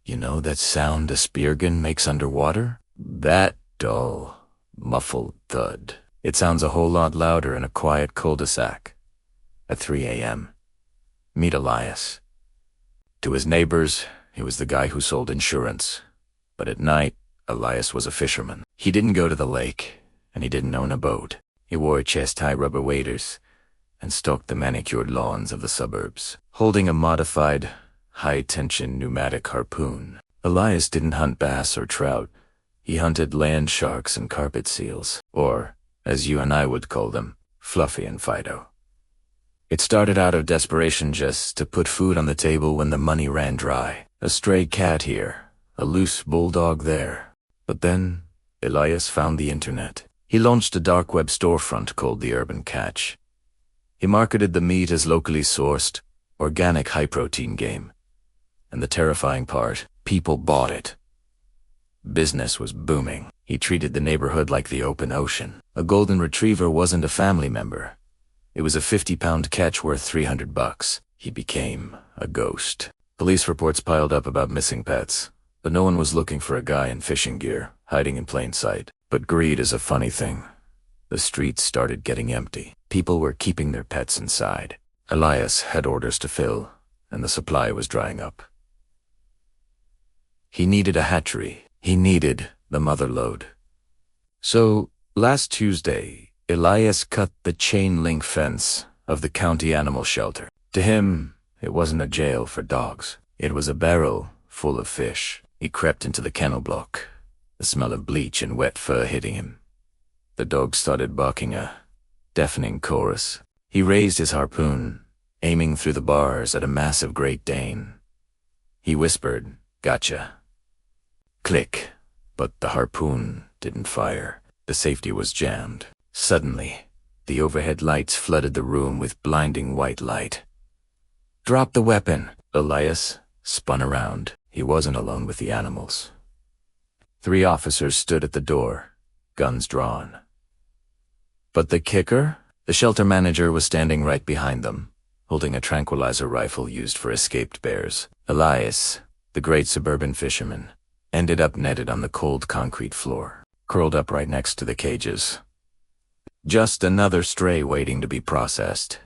You know that sound a spear gun makes underwater? That dull, muffled thud. It sounds a whole lot louder in a quiet cul-de-sac. At 3 a.m. Meet Elias. To his neighbors, he was the guy who sold insurance. But at night, Elias was a fisherman. He didn't go to the lake, and he didn't own a boat. He wore chest-high rubber waders and stalked the manicured lawns of the suburbs, holding a modified, high-tension pneumatic harpoon. Elias didn't hunt bass or trout. He hunted land sharks and carpet seals, or, as you and I would call them, Fluffy and Fido. It started out of desperation just to put food on the table when the money ran dry. A stray cat here, a loose bulldog there. But then, Elias found the internet. He launched a dark web storefront called the Urban Catch. He marketed the meat as locally sourced, organic high-protein game. And the terrifying part, people bought it. Business was booming. He treated the neighborhood like the open ocean. A golden retriever wasn't a family member. It was a 50-pound catch worth $300. He became a ghost. Police reports piled up about missing pets, but no one was looking for a guy in fishing gear, hiding in plain sight. But greed is a funny thing. The streets started getting empty. People were keeping their pets inside. Elias had orders to fill, and the supply was drying up. He needed a hatchery. He needed the mother lode. So, last Tuesday, Elias cut the chain-link fence of the county animal shelter. To him, it wasn't a jail for dogs. It was a barrel full of fish. He crept into the kennel block, the smell of bleach and wet fur hitting him. The dogs started barking a deafening chorus. He raised his harpoon, aiming through the bars at a massive Great Dane. He whispered, "Gotcha." Click, but the harpoon didn't fire. The safety was jammed. Suddenly, the overhead lights flooded the room with blinding white light. "Drop the weapon." Elias spun around. He wasn't alone with the animals. 3 officers stood at the door, guns drawn. But the kicker? The shelter manager was standing right behind them, holding a tranquilizer rifle used for escaped bears. Elias, the great suburban fisherman, ended up netted on the cold concrete floor, curled up right next to the cages. Just another stray waiting to be processed.